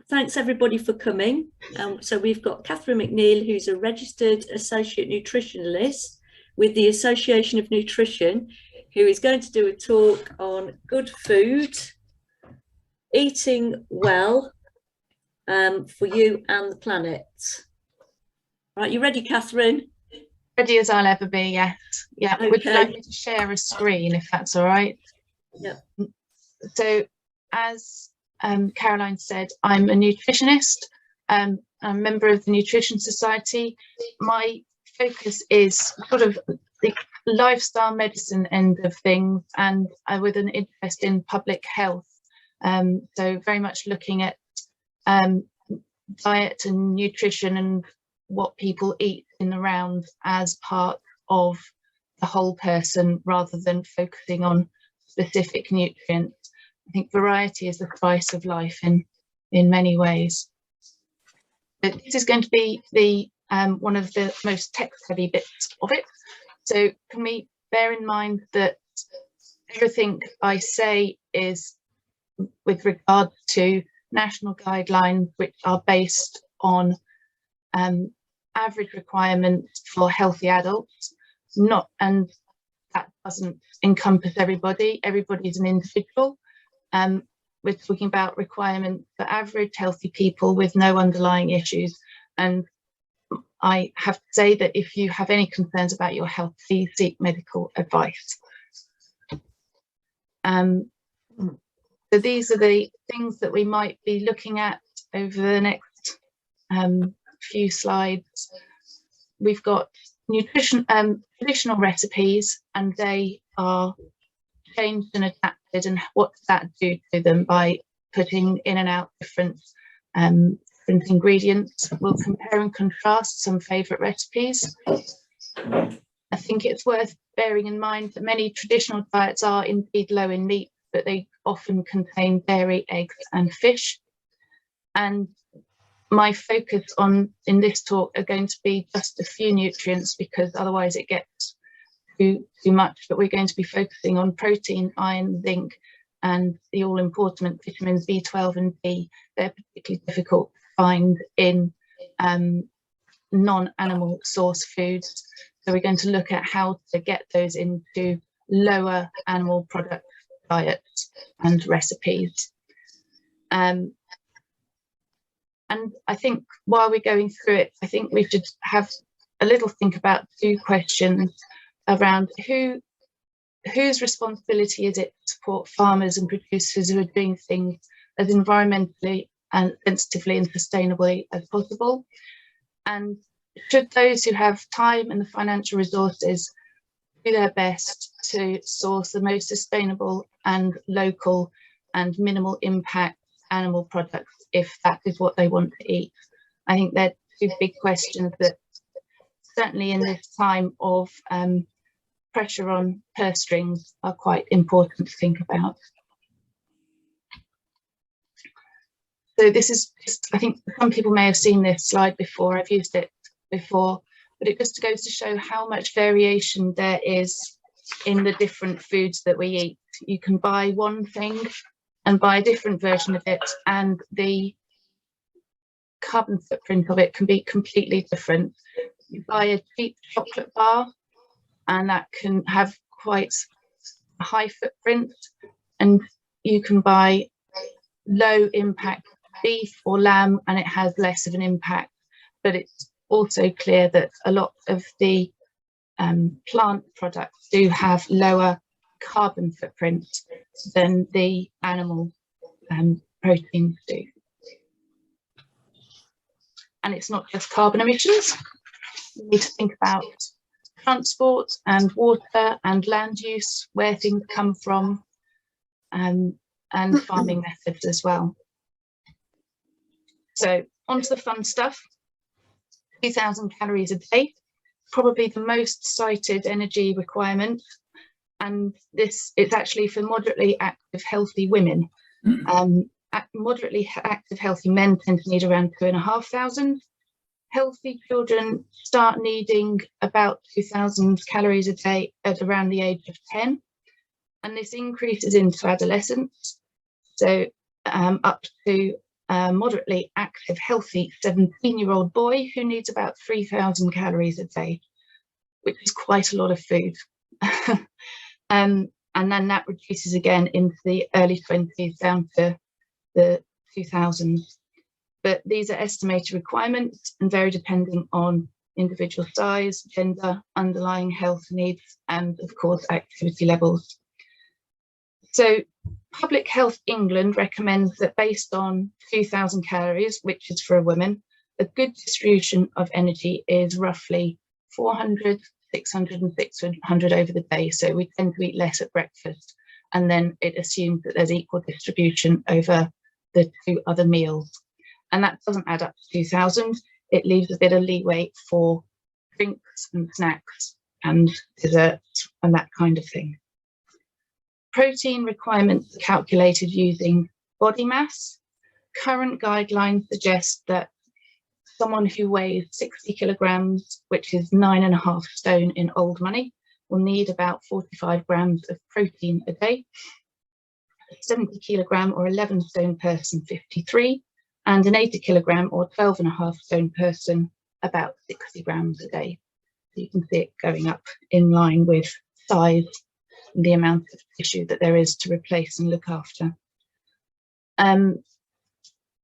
thanks everybody for coming. So we've got Catherine McNeill, who's a registered associate nutritionalist with the Association of Nutrition, who is going to do a talk on good food, eating well for you and the planet. Right, you ready, Catherine? Ready as I'll ever be, yes. Yeah, Okay. would you like me to share a screen if that's all right? Yeah. So as Caroline said, I'm a nutritionist. I'm a member of the Nutrition Society. My focus is sort of the lifestyle medicine end of things, and with an interest in public health. So very much looking at diet and nutrition and what people eat in the round as part of the whole person, rather than focusing on specific nutrients. I think variety is the spice of life in many ways. But this is going to be the one of the most text-heavy bits of it. So can we bear in mind that everything I say is with regard to national guidelines, which are based on average requirements for healthy adults, and that doesn't encompass everybody. Everybody's an individual. We're talking about requirements for average healthy people with no underlying issues. And I have to say that if you have any concerns about your health, please seek medical advice. So these are the things that we might be looking at over the next few slides. We've got traditional recipes, and they are changed and adapted, and what does that do to them by putting in and out different ingredients. We'll compare and contrast some favourite recipes. I think it's worth bearing in mind that many traditional diets are indeed low in meat, but they often contain dairy, eggs and fish. And my focus in this talk are going to be just a few nutrients, because otherwise it gets too much. But we're going to be focusing on protein, iron, zinc, and the all-important vitamins B12 and D. They're particularly difficult to find in non-animal source foods. So we're going to look at how to get those into lower animal product diets and recipes. And I think while we're going through it, I think we should have a little think about two questions around whose responsibility is it to support farmers and producers who are doing things as environmentally and sensitively and sustainably as possible, and should those who have time and the financial resources do their best to source the most sustainable and local and minimal impact animal products if that is what they want to eat. I think they're two big questions that certainly in this time of pressure on purse strings are quite important to think about. So this is just, I think some people may have seen this slide before, I've used it before, but it just goes to show how much variation there is in the different foods that we eat. You can buy one thing and buy a different version of it, and the carbon footprint of it can be completely different. You buy a cheap chocolate bar and that can have quite a high footprint, and you can buy low impact beef or lamb and it has less of an impact. But it's also clear that a lot of the plant products do have lower carbon footprint than the animal proteins do. And it's not just carbon emissions. We need to think about transport and water and land use, where things come from, and farming methods as well. So on to the fun stuff. 2,000 calories a day, probably the most cited energy requirement, and this is actually for moderately active healthy women. Moderately active healthy men tend to need around 2,500. Healthy children start needing about 2,000 calories a day at around the age of 10, and this increases into adolescence, so up to a moderately active, healthy 17-year-old boy who needs about 3,000 calories a day, which is quite a lot of food. And then that reduces again into the early 20s down to the 2000s. But these are estimated requirements and vary depending on individual size, gender, underlying health needs, and of course, activity levels. So Public Health England recommends that based on 2,000 calories, which is for a woman, a good distribution of energy is roughly 400, 600 and 600 over the day. So we tend to eat less at breakfast, and then it assumes that there's equal distribution over the 2 other meals. And that doesn't add up to 2,000. It leaves a bit of leeway for drinks and snacks and desserts and that kind of thing. Protein requirements are calculated using body mass. Current guidelines suggest that someone who weighs 60 kilograms, which is 9.5 stone in old money, will need about 45 grams of protein a day. A 70 kilogram or 11 stone person, 53, and an 80 kilogram or 12.5 stone person, about 60 grams a day. So you can see it going up in line with size and the amount of tissue that there is to replace and look after. And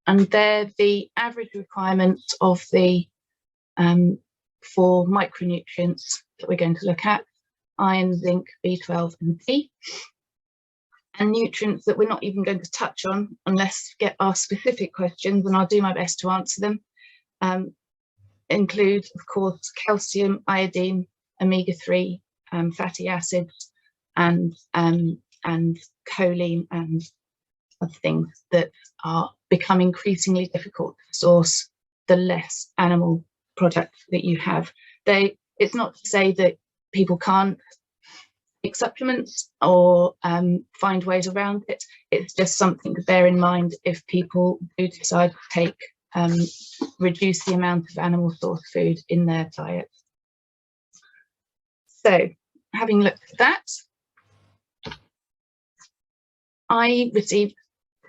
they're the average requirements of the 4 micronutrients that we're going to look at: iron, zinc, B12 and D. And nutrients that we're not even going to touch on unless we get asked specific questions, and I'll do my best to answer them, include, of course, calcium, iodine, omega-3, fatty acids, and choline, and other things that are becoming increasingly difficult to source the less animal products that you have. It's not to say that people can't take supplements or find ways around it. It's just something to bear in mind if people do decide to take reduce the amount of animal source food in their diet. So, having looked at that, I received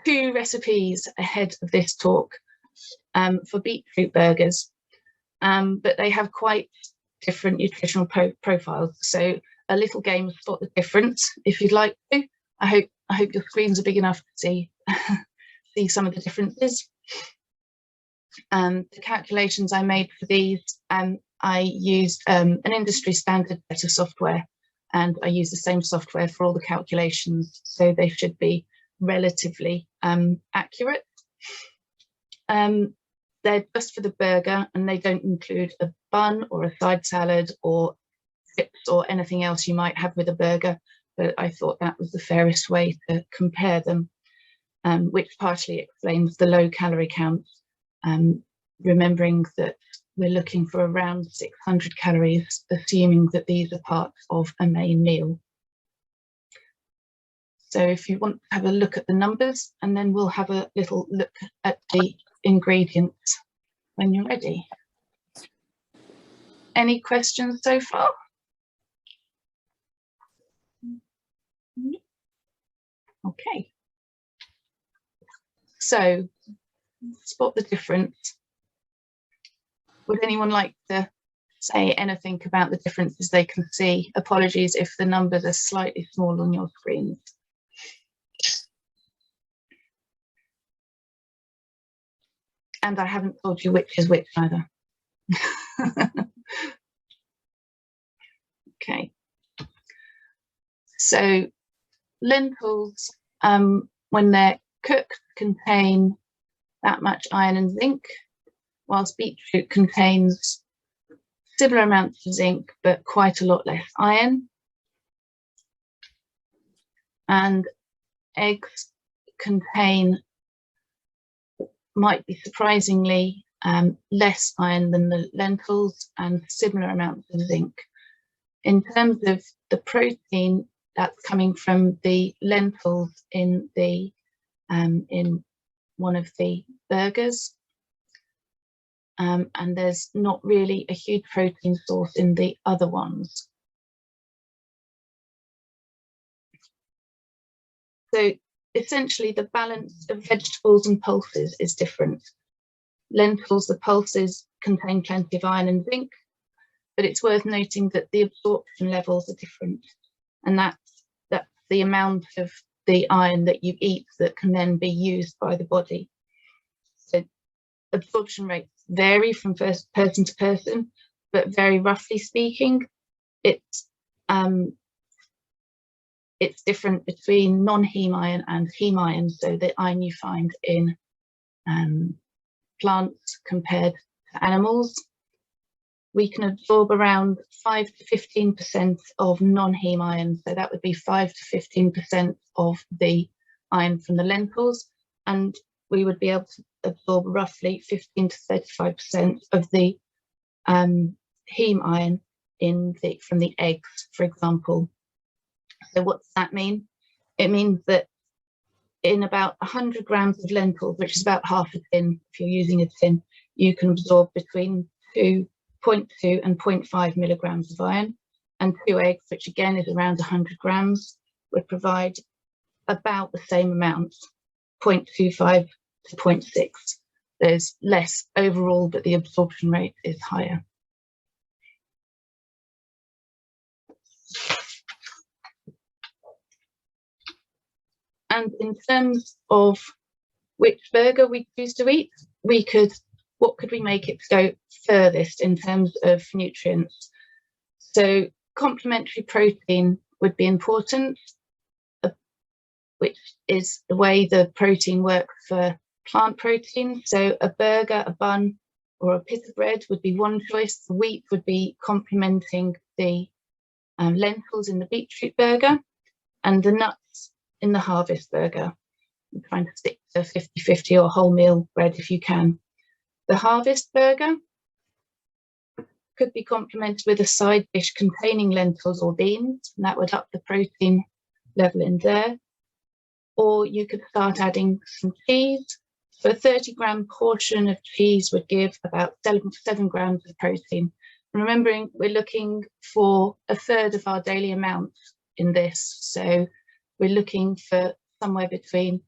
2 recipes ahead of this talk for beetroot burgers, but they have quite different nutritional profiles. So a little game of spot the difference, if you'd like to. I hope your screens are big enough to see see some of the differences. The calculations I made for these, I used an industry standard bit of software, and I use the same software for all the calculations, so they should be relatively accurate. They're just for the burger, and they don't include a bun or a side salad or chips or anything else you might have with a burger, but I thought that was the fairest way to compare them, which partially explains the low calorie count, remembering that we're looking for around 600 calories, assuming that these are part of a main meal. So if you want to have a look at the numbers, and then we'll have a little look at the ingredients when you're ready. Any questions so far? Okay. So, spot the difference. Would anyone like to say anything about the differences they can see? Apologies if the numbers are slightly small on your screens. And I haven't told you which is which either. Okay. So lentils, when they're cooked, contain that much iron and zinc, whilst beetroot contains similar amounts of zinc, but quite a lot less iron. And eggs contain, might be surprisingly, less iron than the lentils and similar amounts of zinc. In terms of the protein that's coming from the lentils in the in one of the burgers, and there's not really a huge protein source in the other ones. So essentially the balance of vegetables and pulses is different. Lentils, the pulses contain plenty of iron and zinc, but it's worth noting that the absorption levels are different, and that's the amount of the iron that you eat that can then be used by the body. So absorption rates vary from person to person, but very roughly speaking, it's different between non-heme iron and heme iron, so the iron you find in plants compared to animals. We can absorb around 5 to 15% of non-heme iron, so that would be 5 to 15% of the iron from the lentils, and we would be able to absorb roughly 15 to 35% of the heme iron from the eggs, for example. So what does that mean? It means that in about 100 grams of lentils, which is about half a tin, if you're using a tin, you can absorb between 0.2 and 0.5 milligrams of iron, and 2 eggs, which again is around 100 grams, would provide about the same amount, 0.25 to 0.6. There's less overall, but the absorption rate is higher. And in terms of which burger we choose to eat, what could we make it go furthest in terms of nutrients? So complementary protein would be important, which is the way the protein works for plant protein. So a burger, a bun, or a pita bread would be one choice. The wheat would be complementing the lentils in the beetroot burger, and the nuts in the harvest burger. I'm trying to stick to 50-50 or wholemeal bread if you can. The harvest burger could be complemented with a side dish containing lentils or beans, and that would up the protein level in there. Or you could start adding some cheese. So a 30-gram portion of cheese would give about 7 grams of protein. And remembering we're looking for a third of our daily amount in this, so we're looking for somewhere between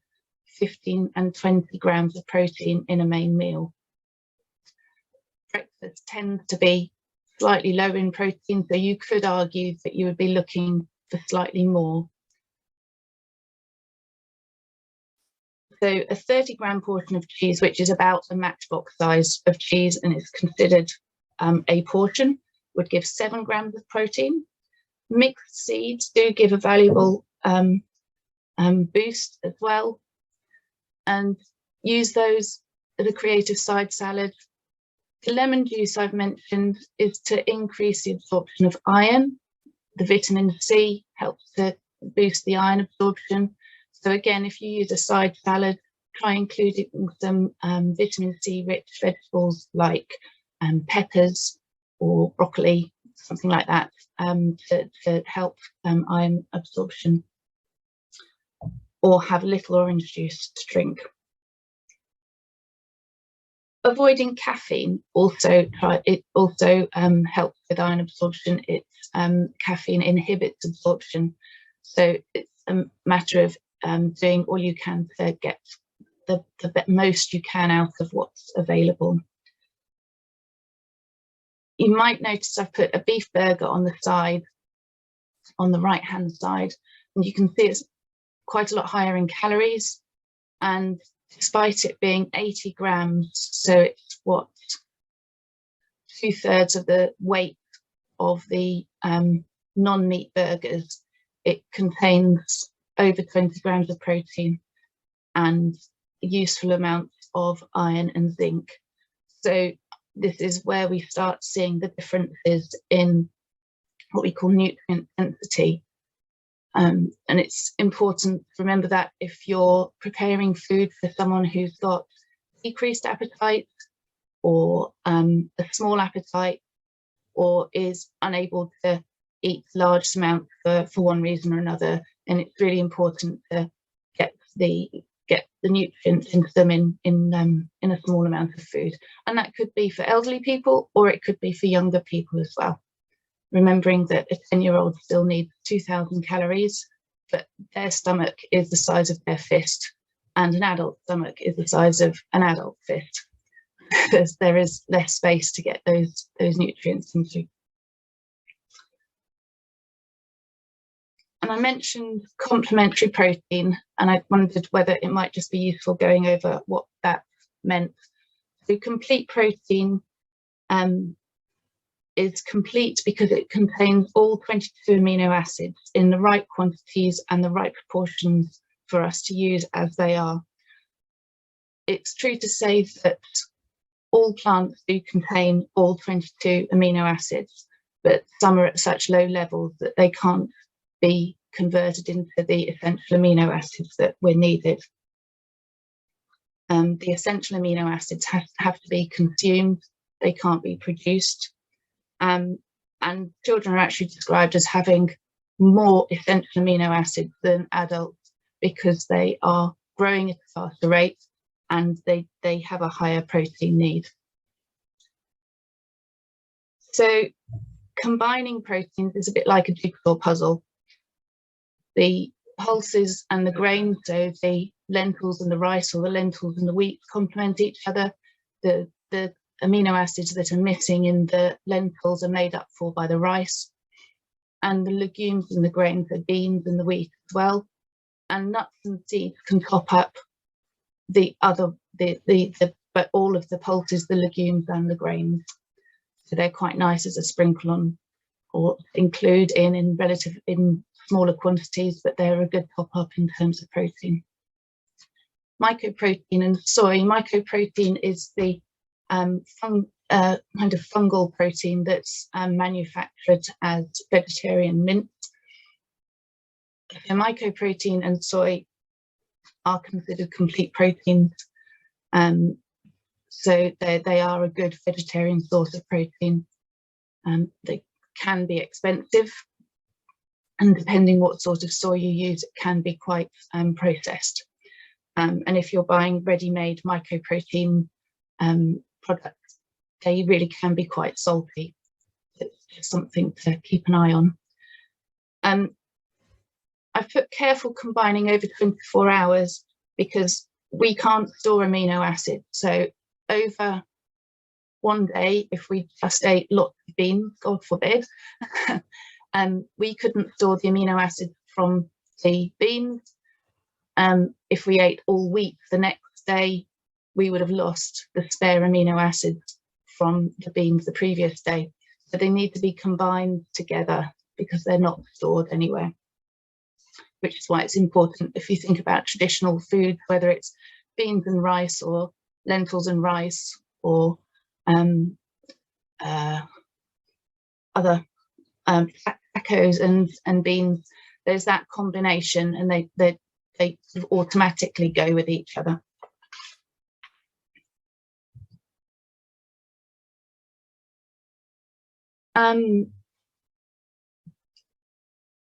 15 and 20 grams of protein in a main meal. Breakfast tends to be slightly low in protein, so you could argue that you would be looking for slightly more. So a 30-gram portion of cheese, which is about a matchbox size of cheese and is considered a portion, would give 7 grams of protein. Mixed seeds do give a valuable boost as well, and use those as a creative side salad. The lemon juice I've mentioned is to increase the absorption of iron. The vitamin C helps to boost the iron absorption. So again, if you use a side salad, try including some vitamin C rich vegetables like peppers or broccoli, something like that, to help iron absorption. Or have a little orange juice to drink. Avoiding caffeine also helps with iron absorption. Caffeine inhibits absorption, so it's a matter of doing all you can to get the most you can out of what's available. You might notice I've put a beef burger on the side, on the right hand side, and you can see it's quite a lot higher in calories, and despite it being 80 grams, so it's what, 2/3 of the weight of the non-meat burgers, it contains over 20 grams of protein and useful amounts of iron and zinc. So this is where we start seeing the differences in what we call nutrient density. And it's important to remember that if you're preparing food for someone who's got decreased appetite or a small appetite, or is unable to eat large amounts for one reason or another, then it's really important to get the nutrients into them in a small amount of food. And that could be for elderly people, or it could be for younger people as well. Remembering that a 10-year-old still needs 2,000 calories but their stomach is the size of their fist, and an adult stomach is the size of an adult fist, because there is less space to get those nutrients into. And I mentioned complementary protein, and I wondered whether it might just be useful going over what that meant. So complete protein is complete because it contains all 22 amino acids in the right quantities and the right proportions for us to use as they are. It's true to say that all plants do contain all 22 amino acids, but some are at such low levels that they can't be converted into the essential amino acids that were needed. The essential amino acids have to be consumed, they can't be produced. And children are actually described as having more essential amino acids than adults because they are growing at a faster rate and they have a higher protein need. So combining proteins is a bit like a jigsaw puzzle. The pulses and the grains, so the lentils and the rice or the lentils and the wheat, complement each other. The amino acids that are missing in the lentils are made up for by the rice, and the legumes and the grains, the beans and the wheat as well. And nuts and seeds can top up but all of the pulses, the legumes and the grains. So they're quite nice as a sprinkle on, or include in smaller quantities, but they're a good top up in terms of protein. Mycoprotein and soy. Mycoprotein is the kind of fungal protein that's manufactured as vegetarian mince. So mycoprotein and soy are considered complete proteins. So they are a good vegetarian source of protein. They can be expensive, and depending what sort of soy you use, it can be quite processed. And if you're buying ready-made mycoprotein products, they really can be quite salty. It's just something to keep an eye on. I've put careful combining over 24 hours because we can't store amino acids. So over one day, if we just ate lots of beans, God forbid, we couldn't store the amino acids from the beans. If we ate all wheat the next day, we would have lost the spare amino acids from the beans the previous day. So they need to be combined together because they're not stored anywhere, which is why it's important if you think about traditional foods, whether it's beans and rice or lentils and rice or other tacos and beans, there's that combination, and they sort of automatically go with each other.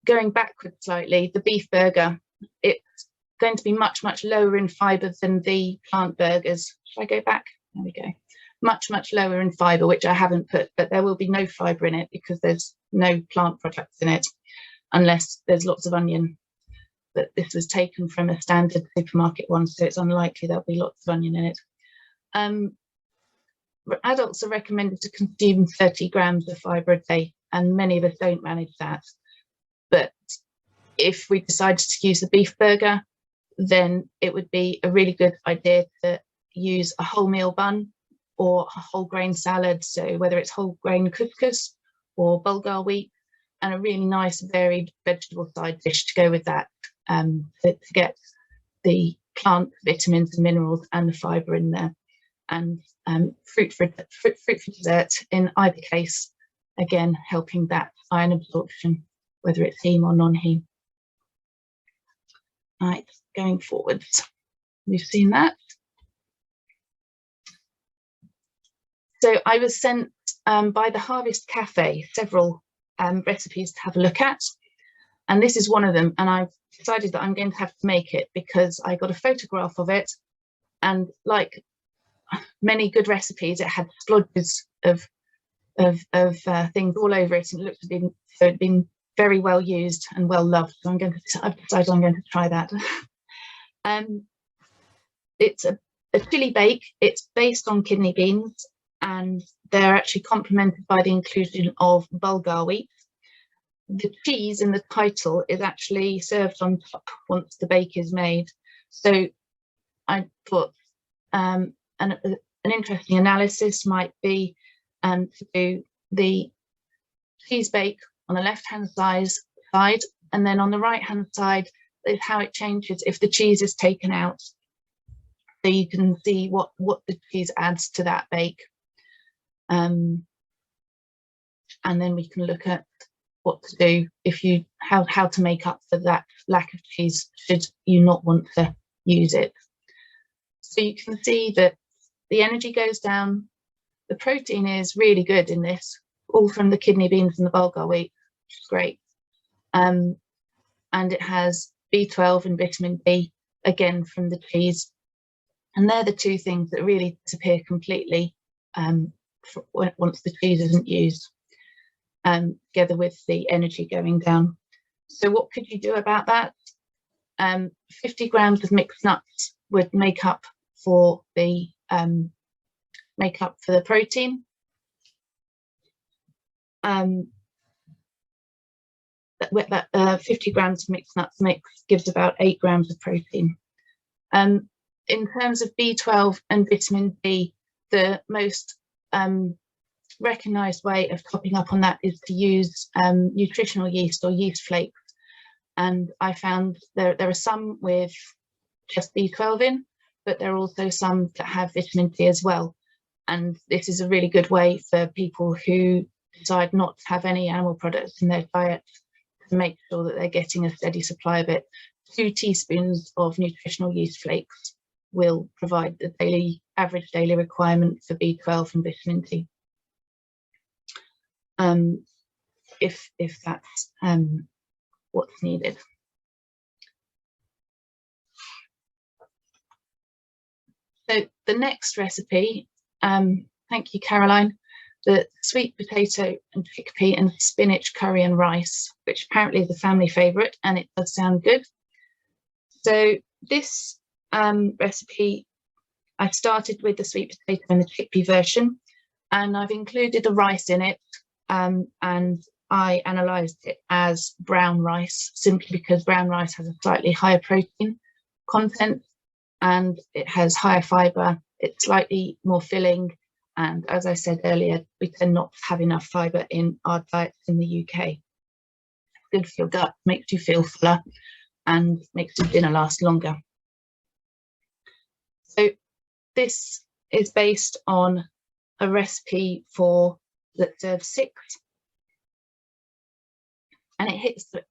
Going backwards slightly, the beef burger, it's going to be much lower in fibre than the plant burgers. Should I go back? There we go. Much lower in fibre, which I haven't put, but there will be no fibre in it because there's no plant products in it, unless there's lots of onion. But this was taken from a standard supermarket one, so it's unlikely there'll be lots of onion in it. Adults are recommended to consume 30 grams of fibre a day, and many of us don't manage that. But if we decided to use the beef burger, then it would be a really good idea to use a wholemeal bun or a whole grain salad. So whether it's whole grain couscous or bulgur wheat, and a really nice varied vegetable side dish to go with that, to get the plant vitamins and minerals and the fibre in there. And fruit for dessert in either case, again helping that iron absorption, whether it's heme or non-heme. Right, going forwards, we've seen that. So I was sent by the Harvest Cafe several recipes to have a look at, and this is one of them, and I've decided that I'm going to have to make it because I got a photograph of it, and like many good recipes, it had splodges of things all over it, and it looked to be, so it'd been very well used and well loved. So I've decided I'm going to try that. It's a chili bake. It's based on kidney beans, and they're actually complemented by the inclusion of bulgur wheat. The cheese in the title is actually served on top once the bake is made. So I thought an interesting analysis might be to do the cheese bake on the left-hand side, and then on the right-hand side is how it changes if the cheese is taken out. So you can see what the cheese adds to that bake. And then we can look at what to do if you how to make up for that lack of cheese should you not want to use it. So you can see that the energy goes down. The protein is really good in this, all from the kidney beans and the bulgur wheat, which is great. And it has B12 and vitamin D, again from the cheese. And they're the two things that really disappear completely once the cheese isn't used, together with the energy going down. So what could you do about that? 50 grams of mixed nuts would make up for the protein. 50 grams of mixed nuts gives about 8 grams of protein. In terms of B12 and vitamin D, the most recognised way of topping up on that is to use nutritional yeast or yeast flakes. And I found there are some with just B12 in, but there are also some that have vitamin D as well. And this is a really good way for people who decide not to have any animal products in their diet to make sure that they're getting a steady supply of it. 2 teaspoons of nutritional yeast flakes will provide the average daily requirement for B12 and vitamin D. If that's what's needed. So the next recipe, thank you, Caroline, the sweet potato and chickpea and spinach curry and rice, which apparently is a family favourite, and it does sound good. So this recipe, I started with the sweet potato and the chickpea version, and I've included the rice in it, and I analysed it as brown rice, simply because brown rice has a slightly higher protein content and it has higher fibre, it's slightly more filling, and as I said earlier, we tend not to have enough fibre in our diets in the UK. It's good for your gut, makes you feel fuller and makes your dinner last longer. So this is based on a recipe that serves 6, and it hits the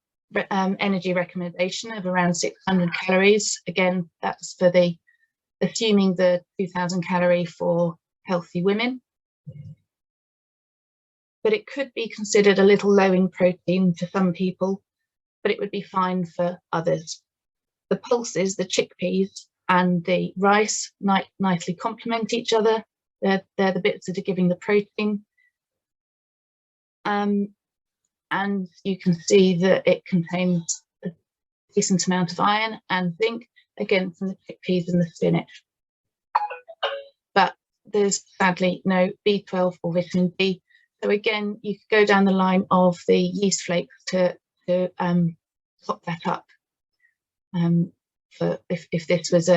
energy recommendation of around 600 calories. Again, that's for assuming the 2000 calorie for healthy women. But it could be considered a little low in protein for some people, but it would be fine for others. The pulses, the chickpeas and the rice nicely complement each other. They're the bits that are giving the protein. And you can see that it contains a decent amount of iron and zinc, again from the chickpeas and the spinach. But there's sadly no B12 or vitamin D. So again, you could go down the line of the yeast flakes to top that up. For if this was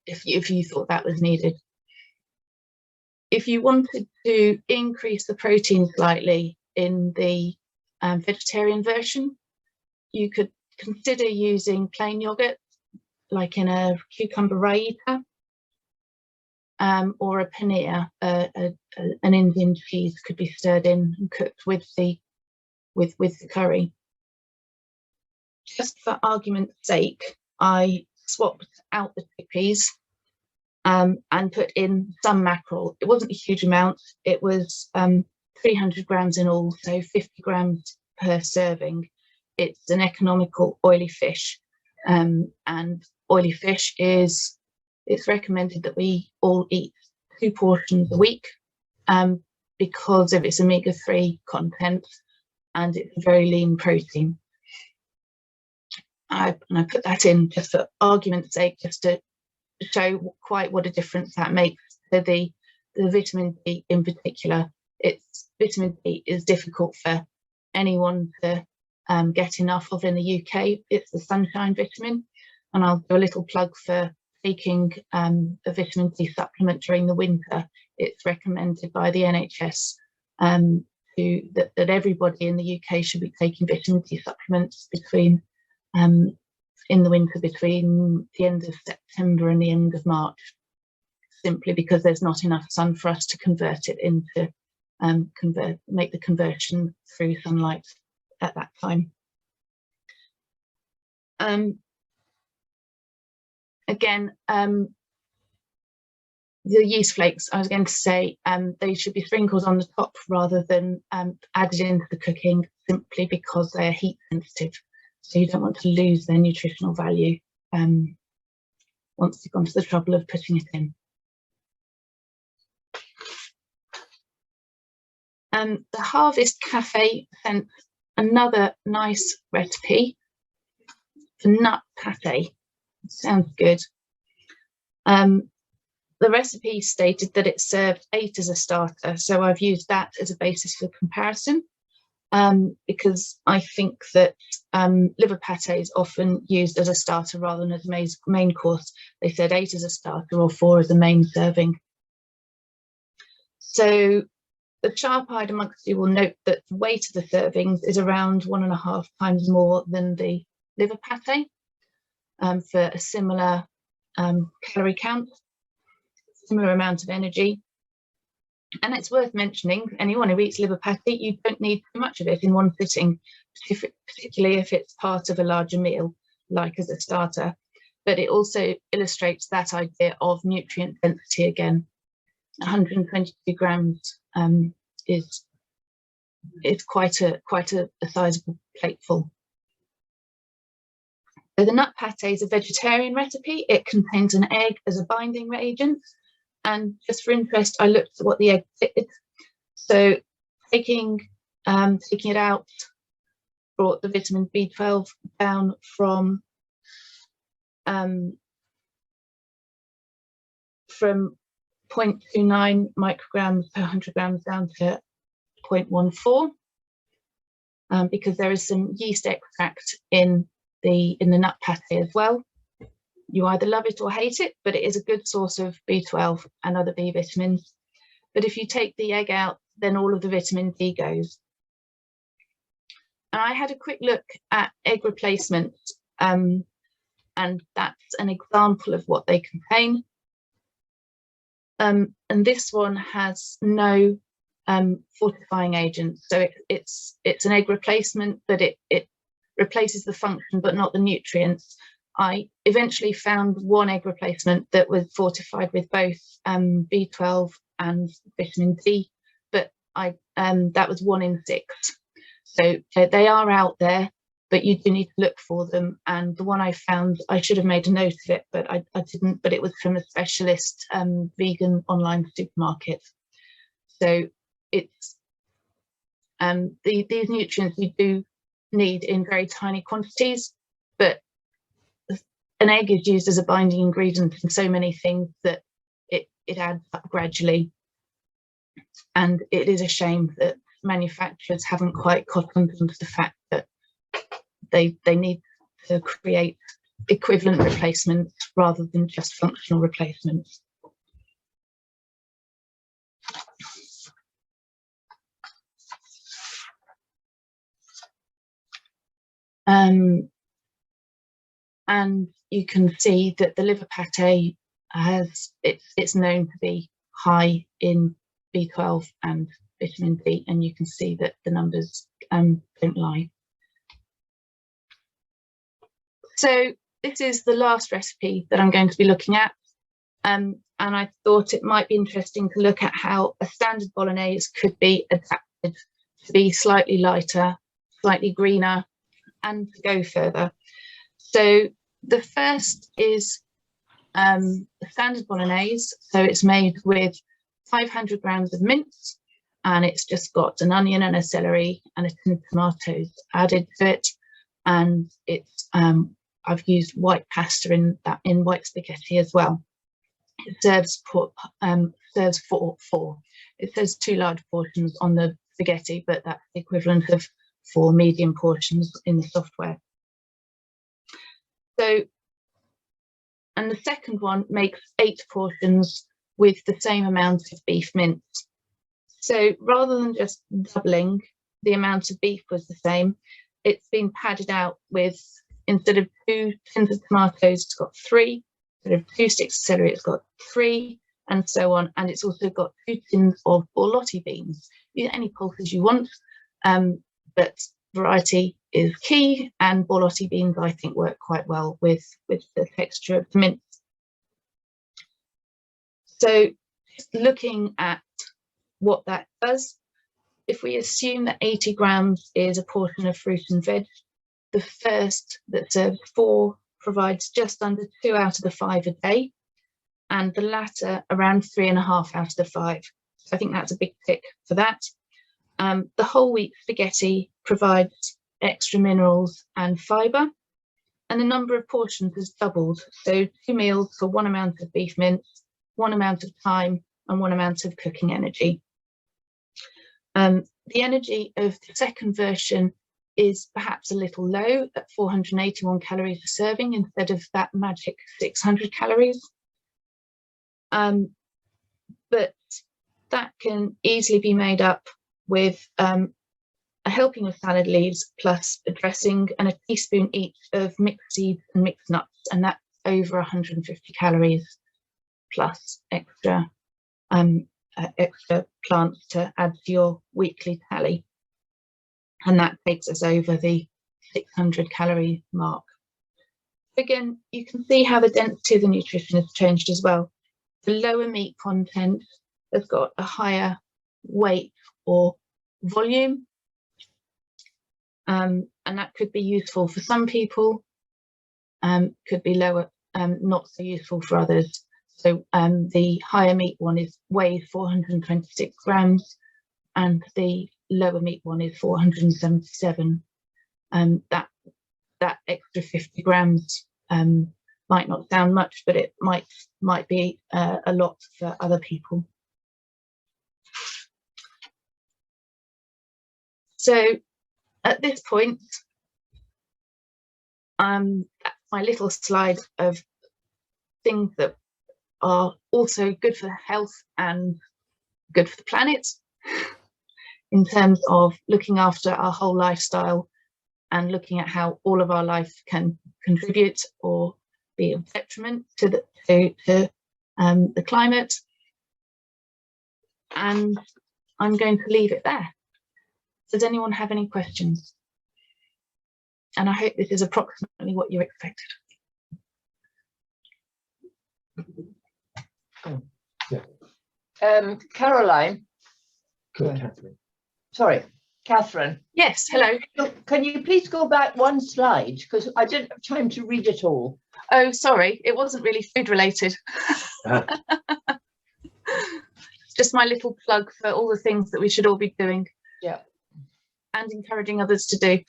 if you thought that was needed. If you wanted to increase the protein slightly in the vegetarian version, you could consider using plain yogurt, like in a cucumber raita, or a paneer, an Indian cheese could be stirred in and cooked with the curry. Just for argument's sake, I swapped out the chickpeas and put in some mackerel. It wasn't a huge amount. It was 300 grams in all, so 50 grams per serving. It's an economical oily fish, and oily fish it's recommended that we all eat 2 portions a week because of its omega-3 content. and it's a very lean protein. I put that in just for argument's sake, just to show quite what a difference that makes to the vitamin D in particular. Vitamin D is difficult for anyone to get enough of in the UK. It's the sunshine vitamin, and I'll do a little plug for taking a vitamin D supplement during the winter. It's recommended by the NHS that everybody in the UK should be taking vitamin D supplements between in the winter, between the end of September and the end of March, simply because there's not enough sun for us to convert it into make the conversion through sunlight at that time. Again, the yeast flakes, I was going to say, they should be sprinkled on the top rather than added into the cooking, simply because they're heat sensitive. So you don't want to lose their nutritional value once you've gone to the trouble of putting it in. The Harvest Cafe sent another nice recipe for nut pate. Sounds good. The recipe stated that it served 8 as a starter, so I've used that as a basis for comparison, because I think that liver pate is often used as a starter rather than as a main course. They said 8 as a starter or 4 as a main serving. So the sharp-eyed amongst you will note that the weight of the servings is around 1.5 times more than the liver pate, for a similar calorie count, similar amount of energy. And it's worth mentioning, anyone who eats liver pate, you don't need too much of it in one sitting, particularly if it's part of a larger meal, like as a starter. But it also illustrates that idea of nutrient density again. 122 grams is quite a sizable plateful. So the nut pate is a vegetarian recipe. It contains an egg as a binding reagent. And just for interest, I looked at what the egg did. So taking it out brought the vitamin B12 down from 0.29 micrograms per 100 grams down to 0.14, because there is some yeast extract in the nut pate as well. You either love it or hate it, but it is a good source of B12 and other B vitamins. But if you take the egg out, then all of the vitamin D goes. And I had a quick look at egg replacements, and that's an example of what they contain. And this one has no fortifying agents, so it's an egg replacement, but it replaces the function but not the nutrients. I eventually found one egg replacement that was fortified with both B12 and vitamin D, but that was 1 in 6. So they are out there, but you do need to look for them. And the one I found, I should have made a note of it, but I didn't, but it was from a specialist vegan online supermarket. So it's these nutrients you do need in very tiny quantities, but an egg is used as a binding ingredient in so many things that it adds up gradually. And it is a shame that manufacturers haven't quite caught on to the fact that they need to create equivalent replacements rather than just functional replacements. And you can see that the liver pate it's known to be high in B12 and vitamin D, and you can see that the numbers don't lie. So this is the last recipe that I'm going to be looking at, and I thought it might be interesting to look at how a standard bolognese could be adapted to be slightly lighter, slightly greener, and to go further. So the first is the standard bolognese. So it's made with 500 grams of mince, and it's just got an onion and a celery and a tin of tomatoes added to it, and it's I've used white pasta in white spaghetti as well. It serves four. It says 2 large portions on the spaghetti, but that's the equivalent of 4 medium portions in the software. So, and the second one makes 8 portions with the same amount of beef mince. So rather than just doubling the amount of beef was the same, it's been padded out with, instead of 2 tins of tomatoes, it's got 3. Instead of 2 sticks of celery, it's got 3, and so on. And it's also got 2 tins of borlotti beans. Use any pulses you want, but variety is key, and borlotti beans I think work quite well with the texture of the mince. So just looking at what that does, if we assume that 80 grams is a portion of fruit and veg, the first that serves 4 provides just under 2 out of the 5 a day, and the latter around 3.5 out of the 5. So I think that's a big tick for that. The whole wheat spaghetti provides extra minerals and fibre, and the number of portions has doubled. So 2 meals for 1 amount of beef mince, 1 amount of time, and 1 amount of cooking energy. The energy of the second version is perhaps a little low at 481 calories a serving instead of that magic 600 calories. But that can easily be made up with a helping of salad leaves plus a dressing and a teaspoon each of mixed seeds and mixed nuts, and that's over 150 calories plus extra plants to add to your weekly tally, and that takes us over the 600 calorie mark. Again, you can see how the density of the nutrition has changed as well. The lower meat content has got a higher weight or volume, and that could be useful for some people, could be lower, not so useful for others. So the higher meat one weighs 426 grams, and the lower meat one is 477. That extra 50 grams might not sound much, but it might be a lot for other people. So at this point, that's my little slide of things that are also good for health and good for the planet in terms of looking after our whole lifestyle and looking at how all of our life can contribute or be of detriment to the climate. And I'm going to leave it there. Does anyone have any questions? And I hope this is approximately what you expected. Oh, yeah. Caroline. Catherine. Sorry, Catherine. Yes, hello. Can you please go back one slide, because I didn't have time to read it all. Oh, sorry, it wasn't really food related. Just my little plug for all the things that we should all be doing. Yeah. And encouraging others to do.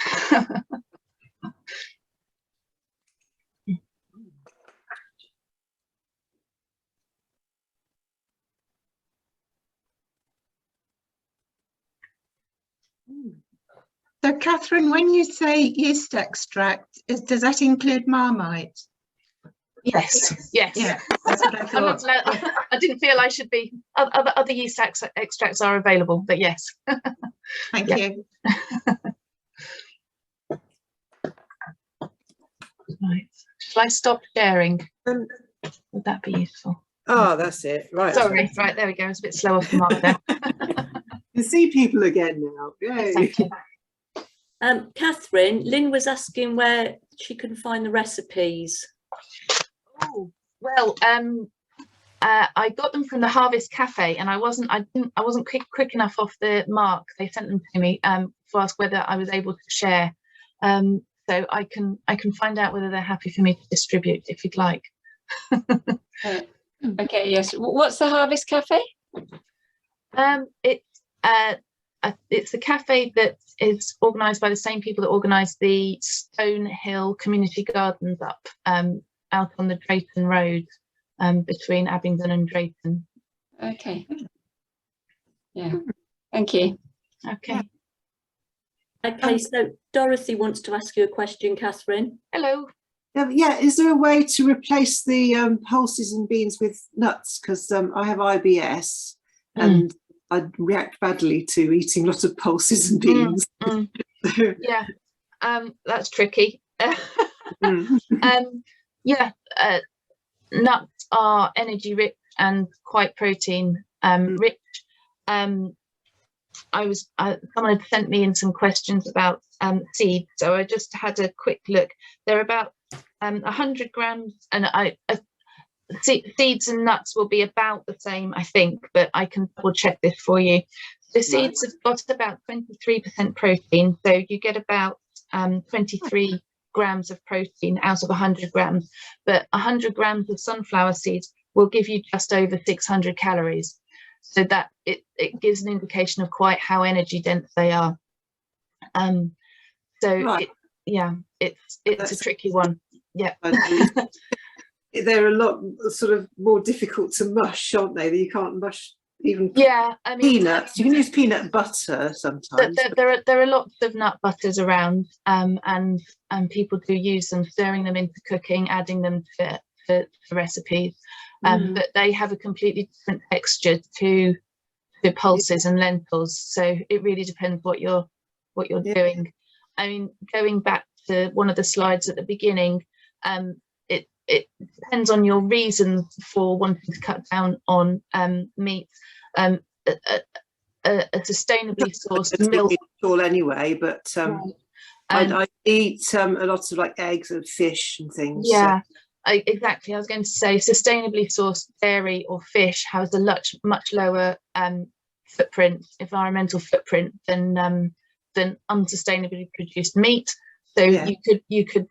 So, Catherine, when you say yeast extract, does that include Marmite? Yes, yes. Yeah, that's what I thought. I didn't feel I should be. Other yeast extracts are available, but yes. Thank you. Right. Shall I stop sharing? Would that be useful? Oh, that's it. Right. Sorry. Right, there we go. It's a bit slower for Mark there. You see people again now. Yay. Thank you. Catherine, Lynn was asking where she can find the recipes. Oh, well, I got them from the Harvest Cafe, and I wasn't quick enough off the mark. They sent them to me to ask whether I was able to share. So I can find out whether they're happy for me to distribute if you'd like. Okay, yes. What's the Harvest Cafe? It's It's the cafe that is organised by the same people that organised the Stonehill Community Gardens up out on the Drayton Road, between Abingdon and Drayton. Okay. Yeah. Thank you. Okay. Okay, so Dorothy wants to ask you a question, Catherine. Hello. Yeah, is there a way to replace the pulses and beans with nuts? Because I have IBS and I react badly to eating lots of pulses and beans. Yeah, that's tricky. Yeah, nuts are energy rich and quite protein rich. Someone had sent me in some questions about seeds, so I just had a quick look. They're about 100 grams, and seeds and nuts will be about the same, I think, but I can double check this for you. The seeds have got about 23% protein, so you get about 23 grams of protein out of 100 grams, but 100 grams of sunflower seeds will give you just over 600 calories. So that it gives an indication of quite how energy dense they are. It's a tricky one. Yeah. They're a lot sort of more difficult to mush, aren't they? You can't mush even I mean, peanuts. You can use peanut butter sometimes. There are lots of nut butters around, and people do use them, stirring them into cooking, adding them to recipes. But they have a completely different texture to pulses and lentils, so it really depends what you're doing. I mean, going back to one of the slides at the beginning, it depends on your reasons for wanting to cut down on meat. A sustainably sourced milk at all anyway, but I eat a lot of like eggs and fish and things. Yeah. Exactly. I was going to say sustainably sourced dairy or fish has a much lower environmental footprint than unsustainably produced meat. So you could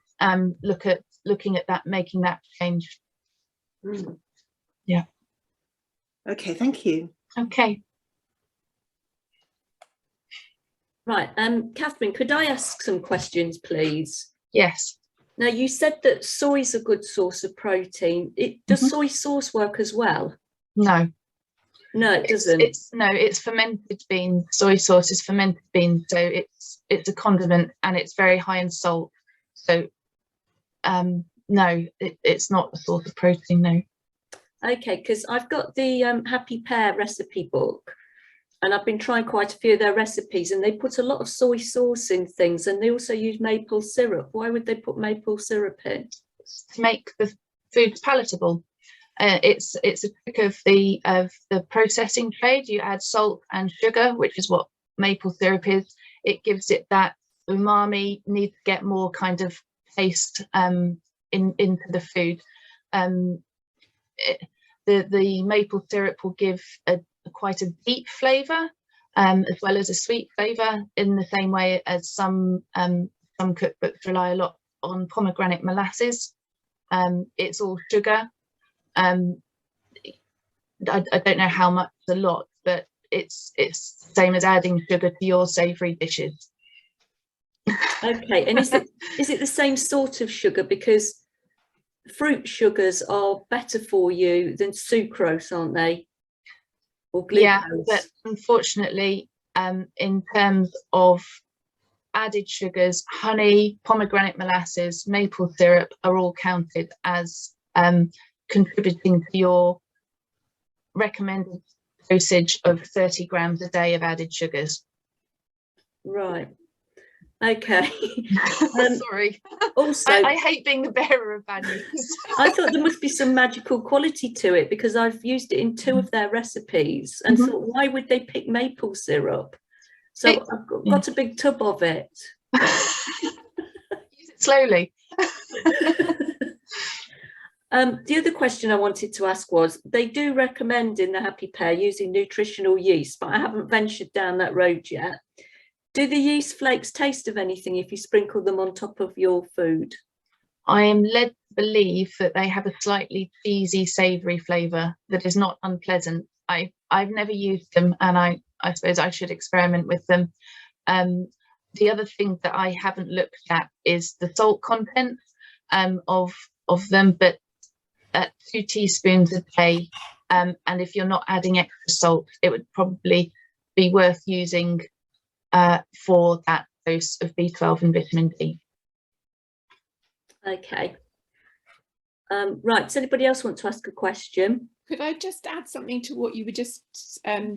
looking at that, making that change. Yeah. Okay, thank you. Okay. Right, Catherine, could I ask some questions, please? Yes. Now, you said that soy is a good source of protein. Does soy sauce work as well? No. No, it doesn't. It's fermented beans. Soy sauce is fermented beans, so it's a condiment and it's very high in salt. So, no, it's not a source of protein. No. Okay, because I've got the Happy Pear recipe book, and I've been trying quite a few of their recipes, and they put a lot of soy sauce in things, and they also use maple syrup. Why would they put maple syrup in? To make the foods palatable. It's a trick of the processing trade. You add salt and sugar, which is what maple syrup is. It gives it that umami, needs to get more kind of taste into the food. The maple syrup will give quite a deep flavour, as well as a sweet flavour, in the same way as some cookbooks rely a lot on pomegranate molasses. It's all sugar. I don't know how much, a lot, but it's the same as adding sugar to your savoury dishes. Okay, and is it the same sort of sugar? Because fruit sugars are better for you than sucrose, aren't they? Or glucose? Yeah, but unfortunately, in terms of added sugars, honey, pomegranate molasses, maple syrup are all counted as contributing to your recommended dosage of 30 grams a day of added sugars. Right. Okay. Sorry. Also, I hate being the bearer of bad news. I thought there must be some magical quality to it, because I've used it in 2 of their recipes and thought, why would they pick maple syrup? So I've got a big tub of it. Use it slowly. The other question I wanted to ask was, they do recommend in the Happy Pear using nutritional yeast, but I haven't ventured down that road yet. Do the yeast flakes taste of anything if you sprinkle them on top of your food? I am led to believe that they have a slightly cheesy, savoury flavour that is not unpleasant. I've never used them, and I suppose I should experiment with them. The other thing that I haven't looked at is the salt content of them, but at 2 teaspoons a day, and if you're not adding extra salt, it would probably be worth using for that dose of B12 and vitamin D. Okay. Right, does anybody else want to ask a question? Could I just add something to what you were just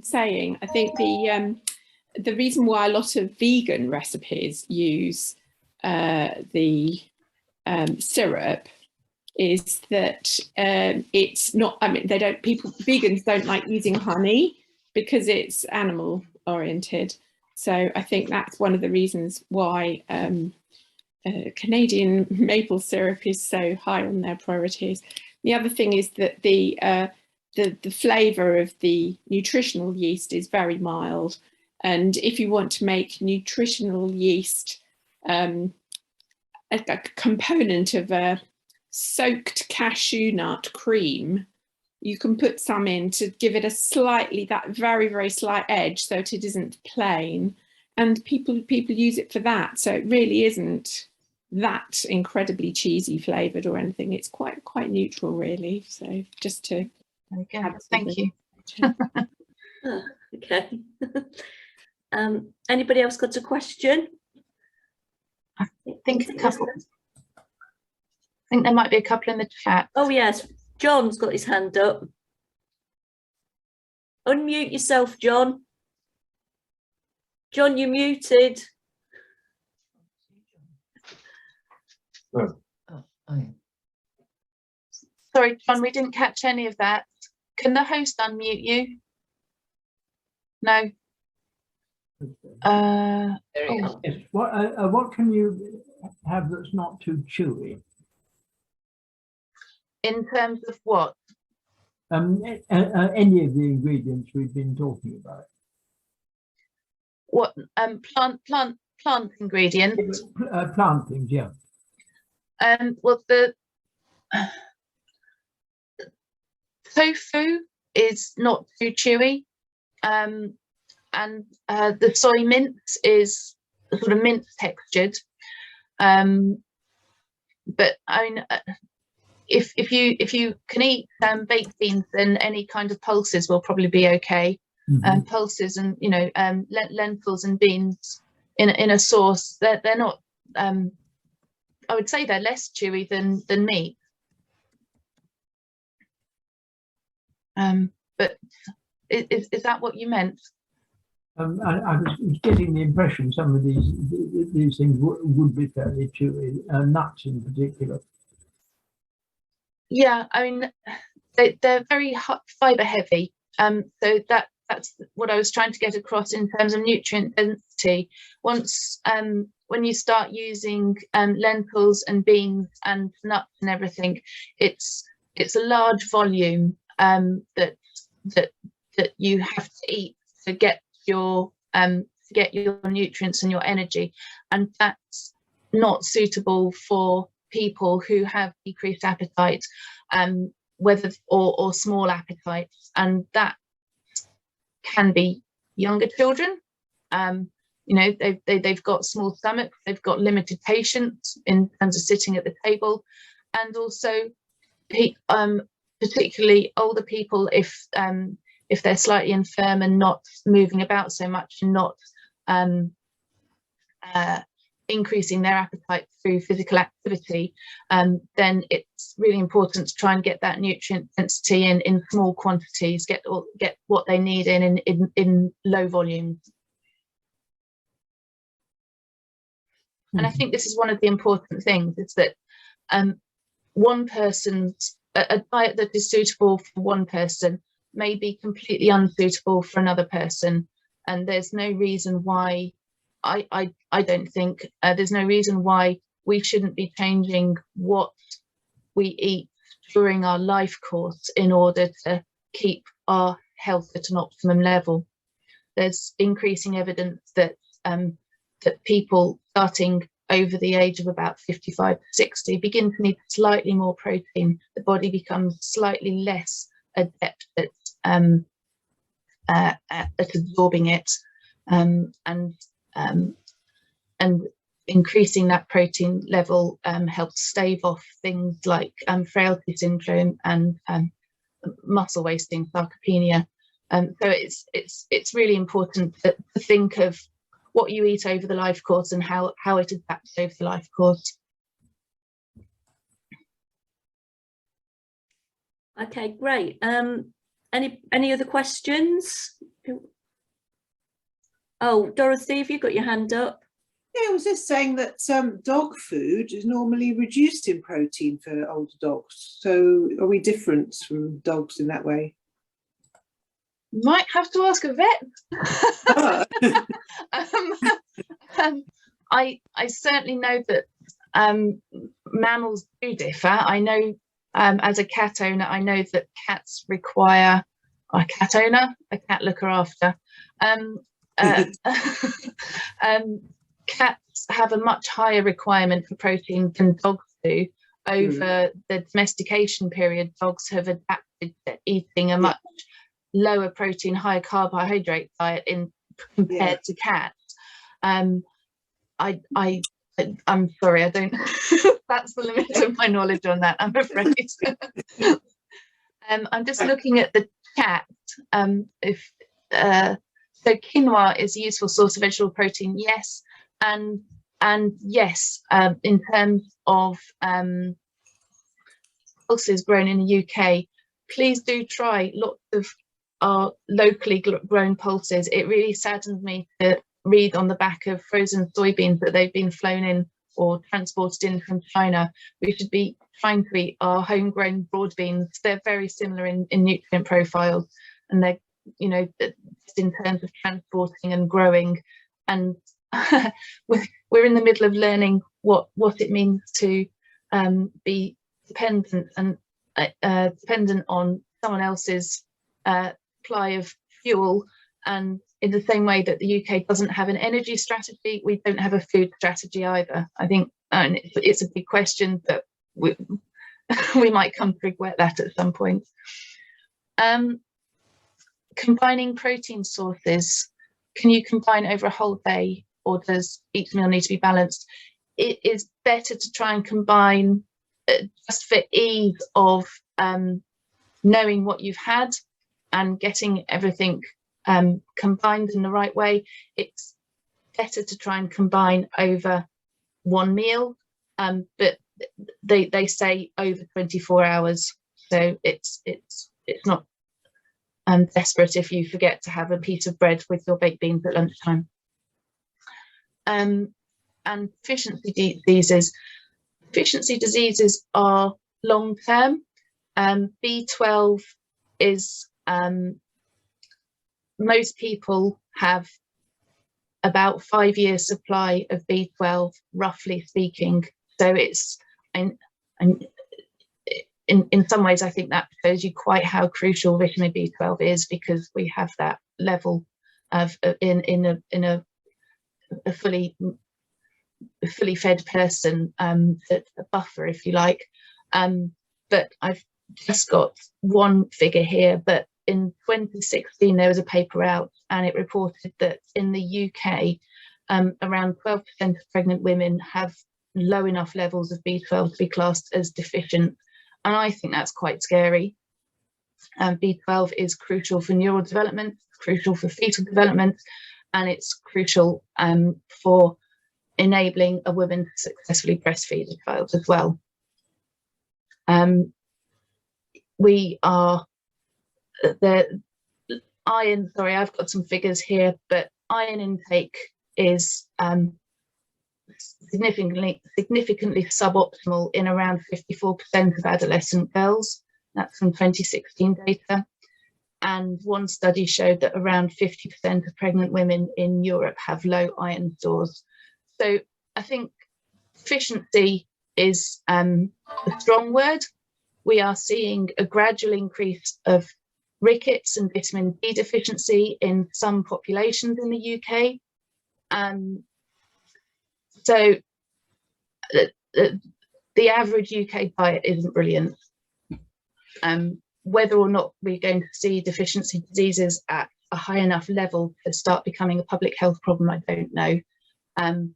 saying? I think the reason why a lot of vegan recipes use the syrup is that it's not, I mean, vegans don't like using honey because it's animal oriented. So I think that's one of the reasons why Canadian maple syrup is so high on their priorities. The other thing is that the flavour of the nutritional yeast is very mild, and if you want to make nutritional yeast a component of a soaked cashew nut cream, you can put some in to give it that very, very slight edge so that it isn't plain, and people use it for that. So it really isn't that incredibly cheesy flavoured or anything. It's quite neutral, really. So just to Thank you. Oh, okay. Anybody else got a question? I think there might be a couple in the chat. Oh yes, John's got his hand up. Unmute yourself, John. John, you're muted. Sorry, John, we didn't catch any of that. Can the host unmute you? No. Yes. What can you have that's not too chewy? In terms of what? Any of the ingredients we've been talking about. What plant ingredients? Plant things, yeah. Well, the tofu is not too chewy, and the soy mince is sort of mince textured. But I mean, if you can eat baked beans, then any kind of pulses will probably be okay. Pulses and lentils and beans in a sauce, they're not. I would say they're less chewy than meat. But is that what you meant? I was getting the impression some of these things would be fairly chewy, nuts in particular. Yeah, I mean, they're very fibre heavy. So that's what I was trying to get across in terms of nutrient density. Once when you start using lentils and beans and nuts and everything, it's a large volume that you have to eat to get your nutrients and your energy, and that's not suitable for people who have decreased appetite, or small appetites, and that can be younger children. They've got small stomachs, they've got limited patience in terms of sitting at the table, and also particularly older people, if they're slightly infirm and not moving about so much and not increasing their appetite through physical activity, then it's really important to try and get that nutrient density in small quantities, get what they need in low volumes. And I think this is one of the important things, is that one person's a diet that is suitable for one person may be completely unsuitable for another person, and there's no reason why I don't think there's no reason why we shouldn't be changing what we eat during our life course in order to keep our health at an optimum level. There's increasing evidence that that people starting over the age of about 55 to 60 begin to need slightly more protein. The body becomes slightly less adept at at absorbing it, and increasing that protein level helps stave off things like frailty syndrome and muscle wasting, sarcopenia. So it's really important to think of what you eat over the life course and how it adapts over the life course. Okay, great. Any other questions? Oh, Dorothy, have you got your hand up? Yeah, I was just saying that dog food is normally reduced in protein for older dogs. So are we different from dogs in that way? Might have to ask a vet. I certainly know that mammals do differ. I know as a cat owner, I know that cats require a cat owner, a cat looker after. Cats have a much higher requirement for protein than dogs do. Over the domestication period, dogs have adapted to eating a much lower protein, higher carbohydrate diet compared to cats. I'm sorry, I don't. That's the limit of my knowledge on that, I'm afraid. I'm just looking at the chat. So quinoa is a useful source of vegetable protein, yes, and yes, in terms of pulses grown in the UK, please do try lots of our locally grown pulses. It really saddens me to read on the back of frozen soybeans that they've been flown in or transported in from China. We should be trying to eat our homegrown broad beans. They're very similar in nutrient profiles, and they're, you know, just in terms of transporting and growing. And we're in the middle of learning what it means to be dependent on someone else's supply of fuel. And in the same way that the UK doesn't have an energy strategy, we don't have a food strategy either. I think, and it's a big question, but we might come to regret that at some point. Combining protein sources, can you combine over a whole day, or does each meal need to be balanced? It is better to try and combine just for ease of knowing what you've had and getting everything combined in the right way. It's better to try and combine over one meal, but they say over 24 hours, so it's not desperate if you forget to have a piece of bread with your baked beans at lunchtime. And deficiency diseases are long term. B12 is most people have about 5 years supply of B12, roughly speaking. So it's in some ways, I think that shows you quite how crucial vitamin B12 is, because we have that level of in a fully fed person, a buffer, if you like. But I've just got one figure here, but in 2016 there was a paper out, and it reported that in the UK around 12% of pregnant women have low enough levels of B12 to be classed as deficient, and I think that's quite scary. B12 is crucial for neural development, crucial for fetal development, and it's crucial for enabling a woman to successfully breastfeed a child as well. We are the iron, sorry, I've got some figures here, but iron intake is significantly suboptimal in around 54% of adolescent girls. That's from 2016 data. And one study showed that around 50% of pregnant women in Europe have low iron stores. So I think deficiency is a strong word. We are seeing a gradual increase of rickets and vitamin D deficiency in some populations in the UK. So the average UK diet isn't brilliant. Whether or not we're going to see deficiency diseases at a high enough level to start becoming a public health problem, I don't know. And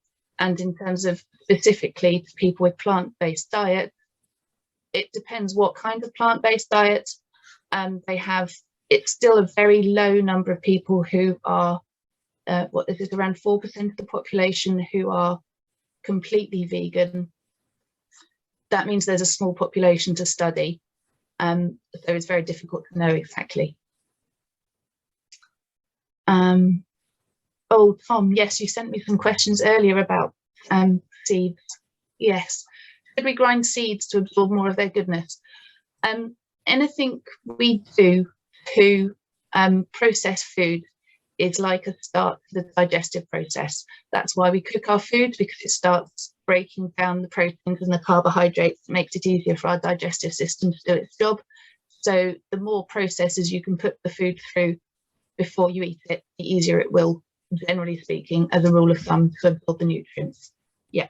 in terms of specifically to people with plant-based diet, it depends what kind of plant-based diet they have. It's still a very low number of people who are, what is it, around 4% of the population who are completely vegan. That means there's a small population to study. So it's very difficult to know exactly. Oh, Tom, yes, you sent me some questions earlier about seeds. Yes. Should we grind seeds to absorb more of their goodness? Anything we do to process food is like a start to the digestive process. That's why we cook our food, because it starts breaking down the proteins and the carbohydrates. It makes it easier for our digestive system to do its job. So the more processes you can put the food through before you eat it, the easier it will, generally speaking, as a rule of thumb, to absorb the nutrients. Yeah.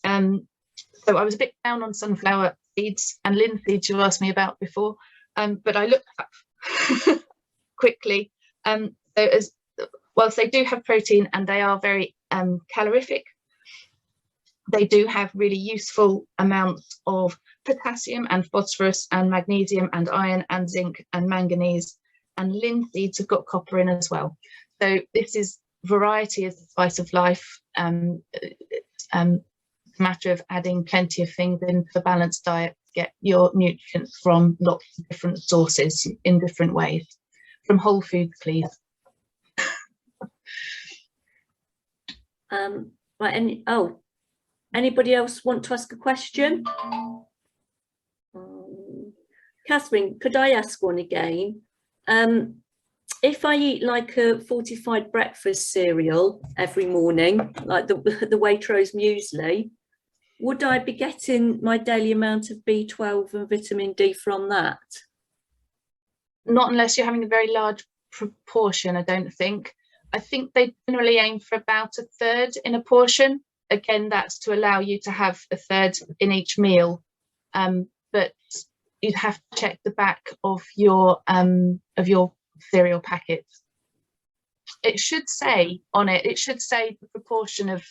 So I was a bit down on sunflower seeds and linseeds you asked me about before, but I looked up quickly. So whilst they do have protein and they are very calorific, they do have really useful amounts of potassium and phosphorus and magnesium and iron and zinc and manganese, and linseeds have got copper in as well. So this is variety is the spice of life. It's a matter of adding plenty of things into a balanced diet to get your nutrients from lots of different sources in different ways. From whole foods, please. Right, anybody else want to ask a question? Catherine, could I ask one again? If I eat like a fortified breakfast cereal every morning, like the Waitrose muesli, would I be getting my daily amount of B12 and vitamin D from that? Not unless you're having a very large proportion, I don't think. I think they generally aim for about a third in a portion. Again, that's to allow you to have a third in each meal. But you'd have to check the back of your cereal packet. It should say on it, it should say the proportion of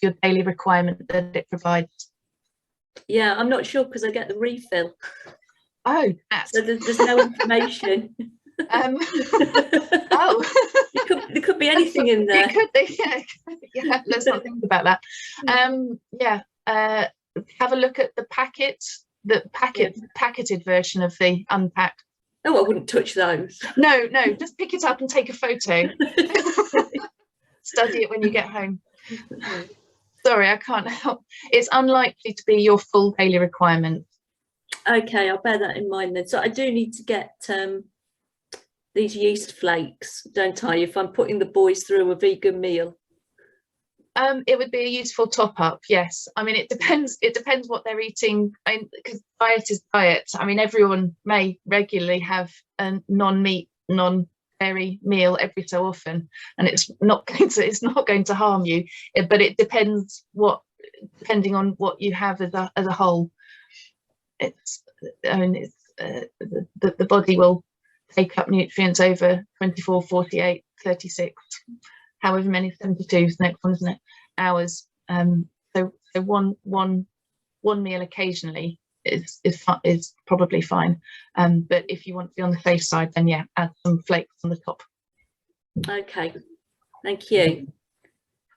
your daily requirement that it provides. Yeah, I'm not sure because I get the refill. Oh, so there's no information. Oh, there could be anything in there. It could be, yeah. Let's not think about that. Yeah, have a look at the packeted version of the unpacked. Oh, I wouldn't touch those. No, just pick it up and take a photo. Study it when you get home. Sorry, I can't help. It's unlikely to be your full daily requirement. Okay, I'll bear that in mind then. So I do need to get these yeast flakes, don't I, if I'm putting the boys through a vegan meal? It would be a useful top-up, yes. I mean, it depends what they're eating, because diet is diet. I mean, everyone may regularly have a non-meat, non-dairy meal every so often, and it's not going to harm you, but it depends depending on what you have as a whole. The body will take up nutrients over 24, 48, 36, however many, 72 is the next one, isn't it, hours. So one meal occasionally is probably fine. But if you want to be on the safe side, then yeah, add some flakes on the top. Okay, thank you.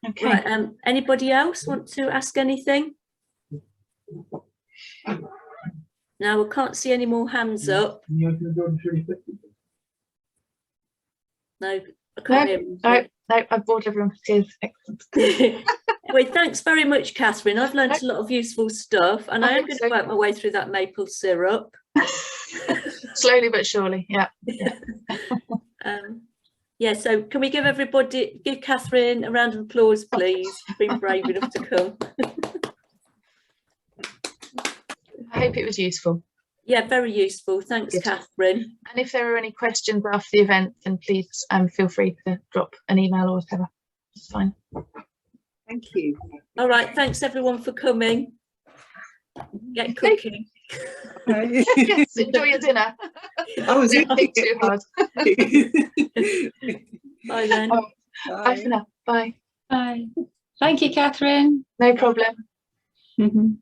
Okay. Right, anybody else want to ask anything? No, I can't see any more hands up. No, I can't hear them. No, I've bored everyone to tears. Anyway, thanks very much, Catherine. I've learned a lot of useful stuff, and I am going to work my way through that maple syrup. Slowly but surely, yeah. Yeah, so can we give Catherine a round of applause, please? She's been brave enough to come. I hope it was useful. Yeah, very useful. Thanks, Good. Catherine. And if there are any questions after the event, then please feel free to drop an email or whatever. It's fine. Thank you. All right, thanks everyone for coming. Get cooking. Yes, enjoy your dinner. I was Don't think too hard. Bye then. Bye for now. Bye. Bye. Thank you, Catherine. No problem. Mhm.